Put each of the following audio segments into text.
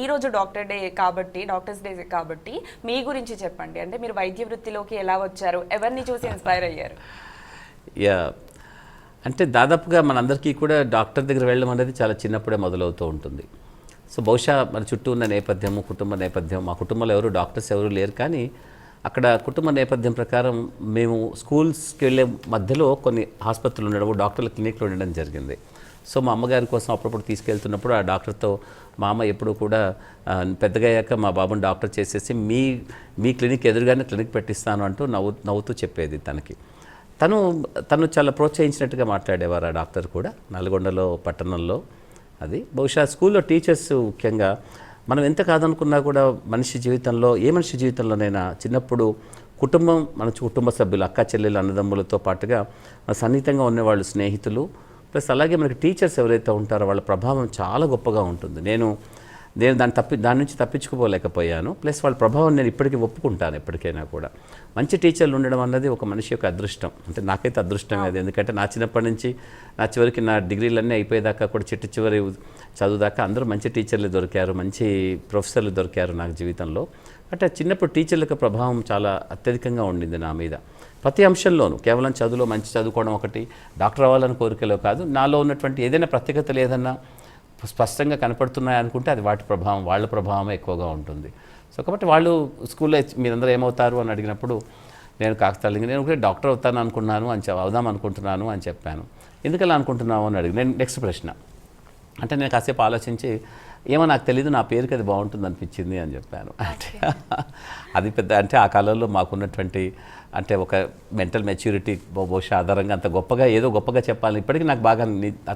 ఈరోజు doctors day కాబట్టి మీ గురించి చెప్పండి. అంటే మీరు వైద్య వృత్తిలోకి ఎలా వచ్చారు, ఎవరిని చూసి ఇన్స్పైర్ అయ్యారు? యా అంటే దాదాపుగా మనందరికీ కూడా డాక్టర్ దగ్గర వెళ్ళడం అనేది చాలా చిన్నప్పుడే మొదలవుతూ ఉంటుంది. సో బహుశా మన చుట్టూ ఉన్న నేపథ్యము, కుటుంబ నేపథ్యం, మా కుటుంబంలో ఎవరు డాక్టర్స్ ఎవరు లేరు, కానీ అక్కడ కుటుంబ నేపథ్యం ప్రకారం మేము స్కూల్స్కి వెళ్ళే మధ్యలో కొన్ని ఆసుపత్రులు ఉండడం, డాక్టర్ల క్లినిక్లు ఉండడం జరిగింది. సో మా అమ్మగారి కోసం అప్పుడప్పుడు తీసుకెళ్తున్నప్పుడు ఆ డాక్టర్తో మా అమ్మ ఎప్పుడూ కూడా పెద్దగా అయ్యాక మా బాబుని డాక్టర్ చేసేసి మీ క్లినిక్ ఎదురుగానే క్లినిక్ పెట్టిస్తాను అంటూ నవ్వుతూ చెప్పేది తనకి. తను చాలా ప్రోత్సహించినట్టుగా మాట్లాడేవారు ఆ డాక్టర్ కూడా, నల్గొండలో పట్టణంలో. అది బహుశా స్కూల్లో టీచర్స్ ముఖ్యంగా మనం ఎంత కాదనుకున్నా కూడా మనిషి జీవితంలో, ఏ మనిషి జీవితంలోనైనా చిన్నప్పుడు మన కుటుంబ సభ్యులు, అక్క చెల్లెలు, అన్నదమ్ములతో పాటుగా మన సన్నిహితంగా ఉన్నవాళ్ళు, స్నేహితులు, ప్లస్ అలాగే మనకి టీచర్స్ ఎవరైతే ఉంటారో వాళ్ళ ప్రభావం చాలా గొప్పగా ఉంటుంది. నేను దాని నుంచి తప్పించుకోలేకపోయాను. ప్లస్ వాళ్ళ ప్రభావం నేను ఇప్పటికీ ఒప్పుకుంటాను. ఎప్పటికైనా కూడా మంచి టీచర్లు ఉండడం అన్నది ఒక మనిషి యొక్క అదృష్టం. అంటే నాకైతే అదృష్టం అది, ఎందుకంటే నా చిన్నప్పటి నుంచి నా చివరికి నా డిగ్రీలన్నీ అయిపోయేదాకా కూడా చివరి చదువుదాకా అందరూ మంచి టీచర్లు దొరికారు, మంచి ప్రొఫెసర్లు దొరికారు నాకు జీవితంలో. అంటే చిన్నప్పుడు టీచర్ల యొక్క ప్రభావం చాలా అత్యధికంగా ఉండింది నా మీద, ప్రతి అంశంలోనూ. కేవలం చదువులో మంచి చదువుకోవడం ఒకటి, డాక్టర్ అవ్వాలని కోరికలో కాదు, నాలో ఉన్నటువంటి ఏదైనా ప్రత్యేకతలు ఏదన్నా స్పష్టంగా కనపడుతున్నాయి అనుకుంటే అది వాళ్ళ ప్రభావమే ఎక్కువగా ఉంటుంది. సో కాబట్టి వాళ్ళు స్కూల్లో మీరందరూ ఏమవుతారు అని అడిగినప్పుడు నేను కాకతాళీయంగా నేను ఒకటే డాక్టర్ అవుతాను అనుకున్నాను అవుదాం అనుకుంటున్నాను అని చెప్పాను. ఎందుకలా అనుకుంటున్నావు అని అడిగి, నేను నెక్స్ట్ ప్రశ్న అంటే నేను కాసేపు ఆలోచించి ఏమో నాకు తెలీదు, నా పేరుకి అది బాగుంటుంది అనిపించింది అని చెప్పాను. అంటే అది పెద్ద, అంటే ఆ కాలంలో మాకున్నటువంటి అంటే ఒక మెంటల్ మెచ్యూరిటీ బహుశా ఆధారంగా అంత ఏదో గొప్పగా చెప్పాలని ఇప్పటికీ నాకు బాగా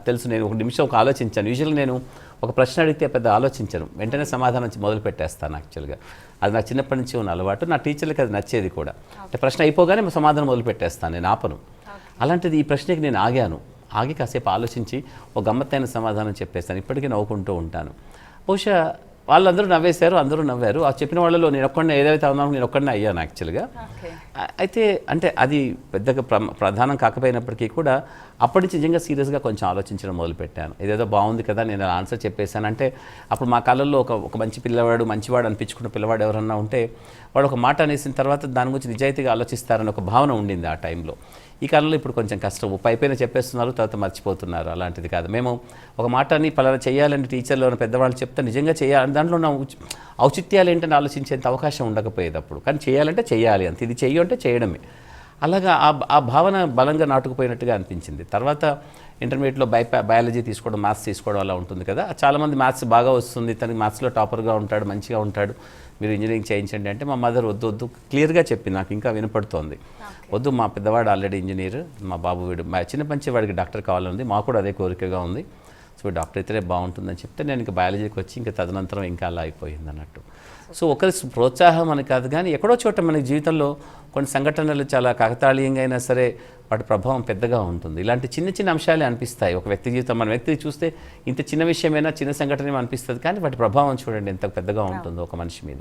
తెలుసు. నేను ఒక నిమిషం ఆలోచించాను. యూజువల్గా నేను ఒక ప్రశ్న అడిగితే పెద్ద ఆలోచించను, వెంటనే సమాధానం మొదలు పెట్టేస్తాను. యాక్చువల్గా అది నాకు చిన్నప్పటి నుంచి ఉన్న అలవాటు, నా టీచర్లకి అది నచ్చేది కూడా. అంటే ప్రశ్న అయిపోగానే సమాధానం మొదలు పెట్టేస్తాను, నేను ఆపను. అలాంటిది ఈ ప్రశ్నకి నేను ఆగి కాసేపు ఆలోచించి ఒక గమ్మత్తైన సమాధానం చెప్పేస్తాను. ఇప్పటికీ నవ్వుకుంటూ ఉంటాను. బహుశా వాళ్ళందరూ నవ్వేశారు, అందరూ నవ్వారు. ఆ చెప్పిన వాళ్ళలో నేను ఒక్కడినే ఏదైతే ఉన్నానో నేను ఒక్కడినే అయ్యాను యాక్చువల్గా. అయితే అంటే అది పెద్దగా ప్రధానం కాకపోయినప్పటికీ కూడా అప్పటి నుంచి నిజంగా సీరియస్గా కొంచెం ఆలోచించడం మొదలుపెట్టాను. ఏదేదో బాగుంది కదా, నేను ఆన్సర్ చెప్పేశాను అంటే అప్పుడు మా కాలంలో ఒక మంచి పిల్లవాడు, మంచివాడు అనిపించుకున్న పిల్లవాడు ఎవరన్నా ఉంటే వాడు ఒక మాట అనేసిన తర్వాత దాని గురించి నిజాయితీగా ఆలోచిస్తారని ఒక భావన ఉండింది ఆ టైంలో. ఈ కాలంలో ఇప్పుడు కొంచెం కష్టం, పైపైన చెప్పేస్తున్నారు, తర్వాత మర్చిపోతున్నారు. అలాంటిది కాదు. మేము ఒక మాటని పలానా చేయాలని టీచర్లు పెద్దవాళ్ళు చెప్తే నిజంగా చేయాలి, దాంట్లో నా ఔచిత్యాలు ఏంటని ఆలోచించేంత అవకాశం ఉండకపోయేది అప్పుడు. కానీ చేయాలంటే చేయాలి, అంత ఇది చెయ్యంటే చేయడమే. అలాగా ఆ భావన బలంగా నాటుకుపోయినట్టుగా అనిపించింది. తర్వాత ఇంటర్మీడియట్లో బయాలజీ తీసుకోవడం, మ్యాథ్స్ తీసుకోవడం అలా ఉంటుంది కదా. చాలామంది మ్యాథ్స్ బాగా వస్తుంది, తనకి మ్యాథ్స్లో టాపర్గా ఉంటాడు, మంచిగా ఉంటాడు, మీరు ఇంజనీరింగ్ చేయించండి అంటే మా మదర్ వద్దు క్లియర్గా చెప్పింది. నాకు ఇంకా వినపడుతోంది, వద్దు, మా పెద్దవాడు ఆల్రెడీ ఇంజనీర్, మా బాబు చిన్నపంచి వాడికి డాక్టర్ కావాలని మాకు కూడా అదే కోరికగా ఉంది, సో డాక్టర్ అయితేనే బాగుంటుందని చెప్తే నేను ఇంకా బయాలజీకి వచ్చి ఇంకా తదనంతరం ఇంకా అలా అయిపోయింది అన్నట్టు. సో ఒకరి ప్రోత్సాహం అని కాదు, కానీ ఎక్కడో చోట మన జీవితంలో కొన్ని సంఘటనలు చాలా కాకతాళీయంగా అయినా సరే వాటి ప్రభావం పెద్దగా ఉంటుంది. ఇలాంటి చిన్న అంశాలే అనిపిస్తాయి ఒక వ్యక్తి జీవితం. మన వ్యక్తి చూస్తే ఇంత చిన్న విషయమైనా, చిన్న సంఘటన అనిపిస్తుంది, కానీ వాటి ప్రభావం చూడండి ఎంత పెద్దగా ఉంటుందో ఒక మనిషి మీద.